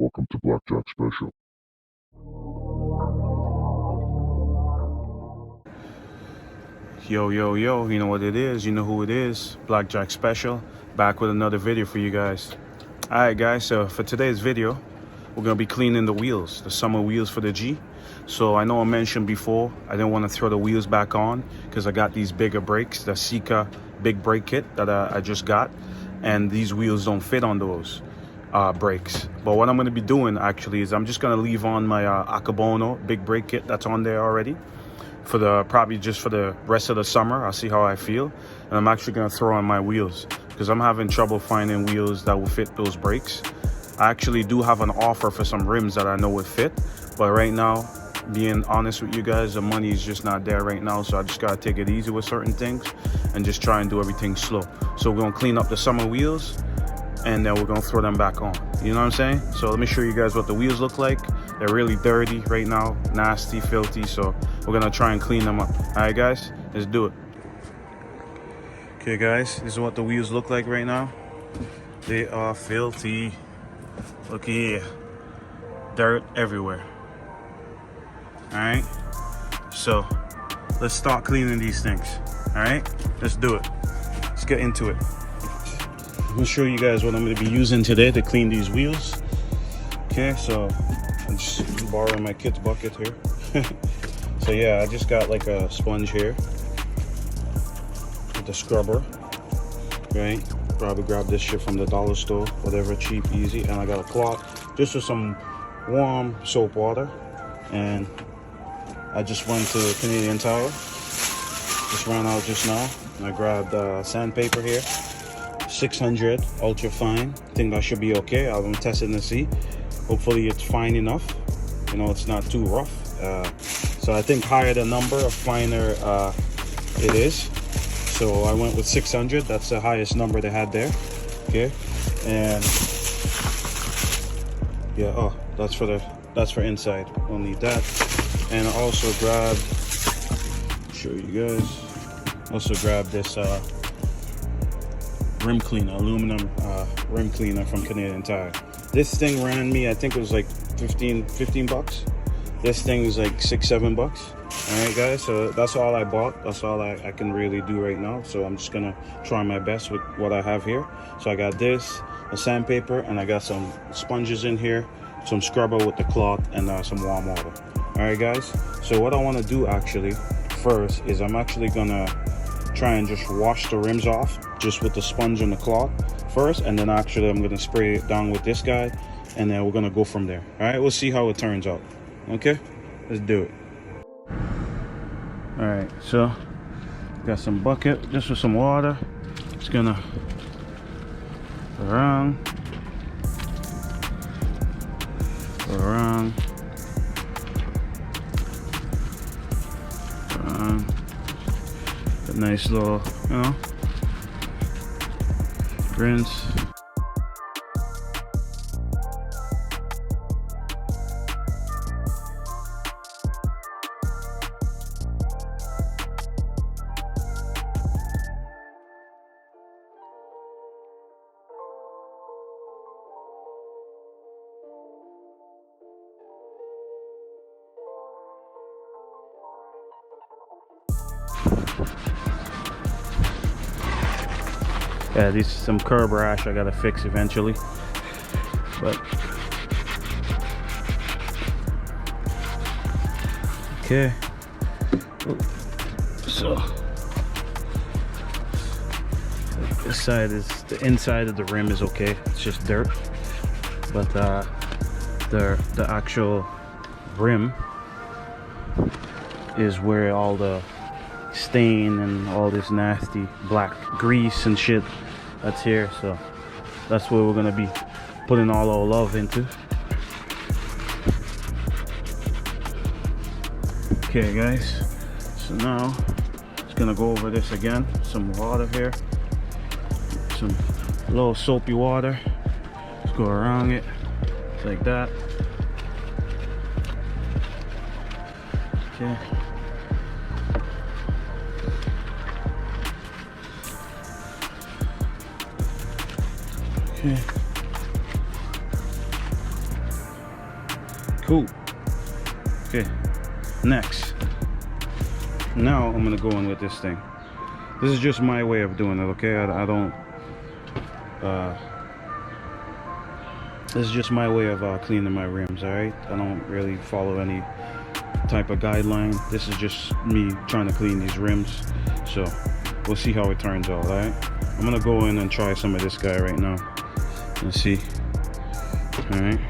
Welcome to Blackjack Special. Yo, yo, yo, you know what it is, you know who it is. Blackjack Special, back with another video for you guys. Alright guys, so for today's video, we're going to be cleaning the wheels, the summer wheels for the G. So I know I mentioned before, I didn't want to throw the wheels back on because I got these bigger brakes, the Sika big brake kit that I just got. And these wheels don't fit on those brakes. But what I'm going to be doing actually is I'm just going to leave on my Akabono big brake kit that's on there already. For the probably just for the rest of the summer. I'll see how I feel, and I'm actually gonna throw on my wheels because I'm having trouble finding wheels that will fit those brakes. I actually do have an offer for some rims that I know would fit, but right now, being honest with you guys, the money is just not there right now, so I just gotta take it easy with certain things and just try and do everything slow. So we're gonna clean up the summer wheels and then we're gonna throw them back on. You know what I'm saying? So let me show you guys what the wheels look like. They're really dirty right now, nasty, filthy, so we're gonna try and clean them up. All right guys, let's do it. Okay guys, this is what the wheels look like right now. They are filthy. Look here, dirt everywhere. All right, so let's start cleaning these things. All right, let's do it. Let's get into it. I'm gonna show you guys what I'm gonna be using today to clean these wheels. Okay, so I'm just borrowing my kid's bucket here. So yeah, I just got like a sponge here with the scrubber, right? Probably grab this shit from the dollar store, whatever, cheap, easy. And I got a cloth just with some warm soap water. And I just went to Canadian Tire, just ran out just now. And I grabbed sandpaper here. 600 ultra fine. I think that should be okay. I'm testing to see. Hopefully it's fine enough. You know, it's not too rough. So I think higher the number, finer it is. So I went with 600. That's the highest number they had there. Okay, and yeah. Oh, that's for inside. We'll need that. And I also grabbed. Show you guys. Also grabbed this. Rim cleaner, aluminum rim cleaner from Canadian Tire. This thing ran me, I think it was like 15 bucks. This thing is like $6-7 bucks. All right guys, so that's all I bought. That's all I can really do right now. So I'm just gonna try my best with what I have here. So I got this, a sandpaper, and I got some sponges in here, some scrubber with the cloth, and some warm water. All right guys, so what I wanna do actually first is I'm actually gonna try and just wash the rims off just with the sponge and the cloth first, and then actually I'm gonna spray it down with this guy, and then we're gonna go from there. All right, we'll see how it turns out. Okay, let's do it. All right, so got some bucket just with some water. It's gonna go around, a nice little, you know, rinse. Yeah, these are some curb rash I gotta fix eventually, but okay. So this side is, the inside of the rim is okay, it's just dirt, but the actual rim is where all the stain and all this nasty black grease and shit that's here. So that's where we're gonna be putting all our love into. Okay guys, so now just gonna go over this again. Some water here, some little soapy water, just go around it like that. Okay, okay. Cool. Okay, next. Now I'm gonna go in with this thing. This is just my way of doing it, okay? I don't this is just my way of cleaning my rims, all right? I don't really follow any type of guideline. This is just me trying to clean these rims, so we'll see how it turns out. All right, I'm gonna go in and try some of this guy right now. Let's see. All right,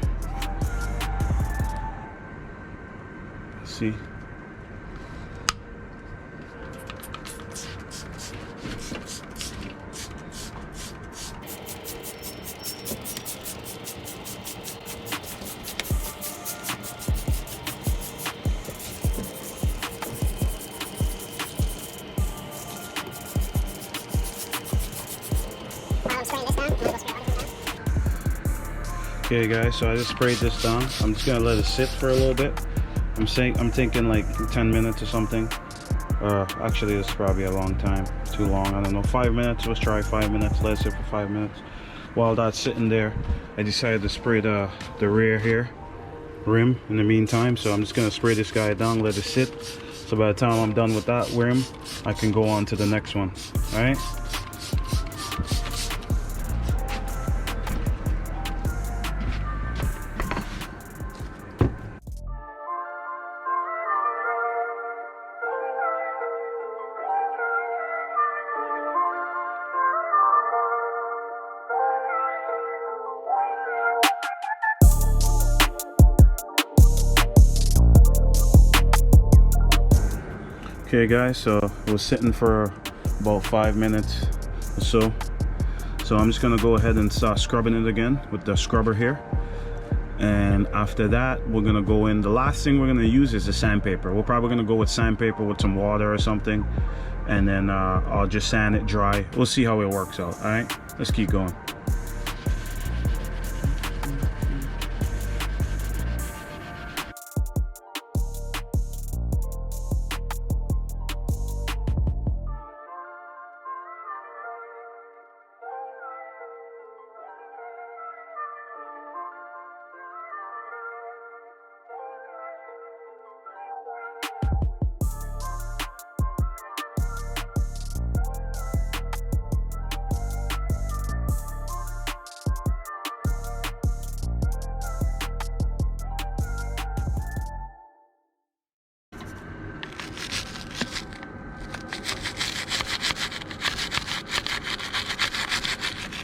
let's see. Okay guys, so I just sprayed this down. I'm just gonna let it sit for a little bit. I'm thinking like 10 minutes or something. Actually this is probably a long time, too long, I don't know. 5 minutes, let's try 5 minutes. Let it sit for 5 minutes. While that's sitting there, I decided to spray the rear here rim in the meantime. So I'm just gonna spray this guy down, let it sit. So by the time I'm done with that rim, I can go on to the next one. All right. Okay guys, so it was sitting for about 5 minutes or so. So I'm just gonna go ahead and start scrubbing it again with the scrubber here. And after that, we're gonna go in. The last thing we're gonna use is the sandpaper. We're probably gonna go with sandpaper with some water or something. And then I'll just sand it dry. We'll see how it works out, all right? Let's keep going.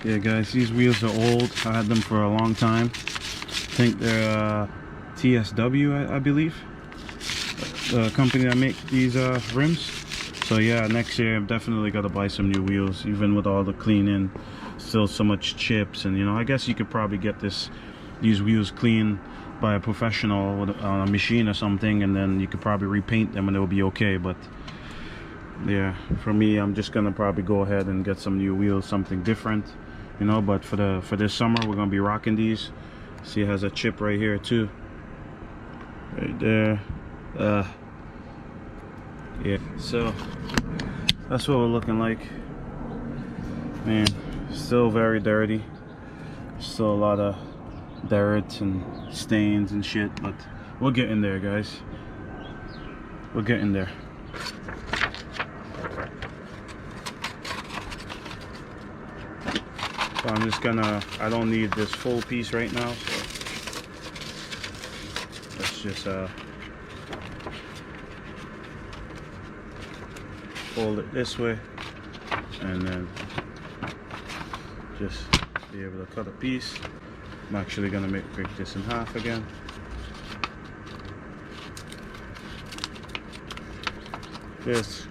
Yeah guys, these wheels are old. I had them for a long time. I think they're TSW, I believe, the company that make these rims. So yeah, next year I'm definitely gotta buy some new wheels. Even with all the cleaning, still so much chips, and you know, I guess you could probably get these wheels cleaned by a professional with on a machine or something, and then you could probably repaint them and it'll be okay. But yeah, for me, I'm just gonna probably go ahead and get some new wheels, something different, you know. But for this summer, we're gonna be rocking these. See, it has a chip right here too, right there. Yeah, so that's what we're looking like. Man, still very dirty. Still a lot of dirt and stains and shit, but we're getting there, guys. We're getting there. So I'm just gonna, I don't need this full piece right now, so let's just fold it this way and then just be able to cut a piece. I'm actually gonna break this in half again. This.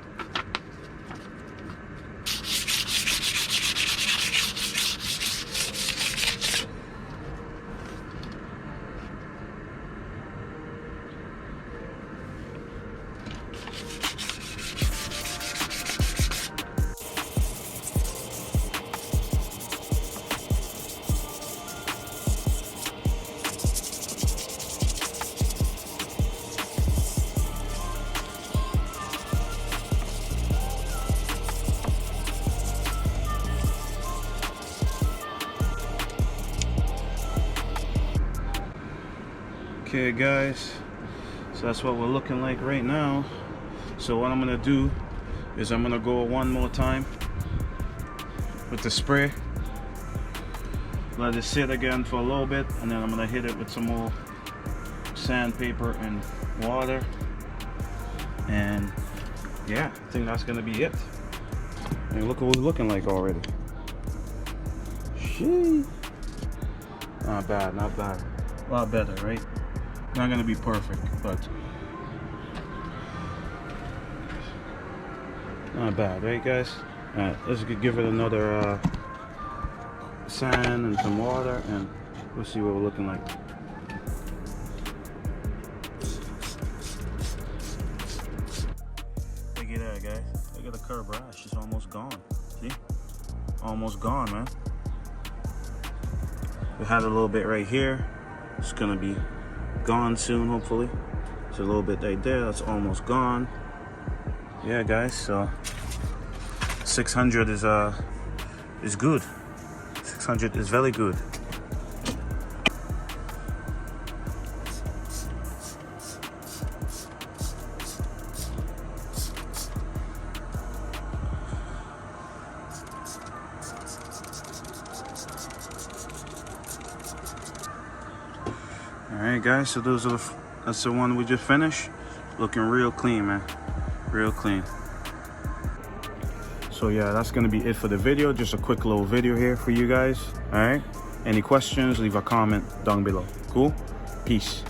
Okay guys, so that's what we're looking like right now. So what I'm gonna do is I'm gonna go one more time with the spray, let it sit again for a little bit, and then I'm gonna hit it with some more sandpaper and water, and yeah, I think that's gonna be it. And look what we're looking like already. Sheesh. Not bad, not bad. A lot better, right? Not gonna be perfect, but not bad, right guys? Alright, let's give it another sand and some water, and we'll see what we're looking like. Look at that, guys. Look at the curb rash. It's almost gone. See? Almost gone, man. We had a little bit right here. It's gonna be gone soon, hopefully. It's a little bit right there. That's almost gone. Yeah, guys. So 600 is good. 600 is very good. Alright guys, so that's the one we just finished. Looking real clean, man. Real clean. So yeah, that's gonna be it for the video. Just a quick little video here for you guys. Alright? Any questions, leave a comment down below. Cool? Peace.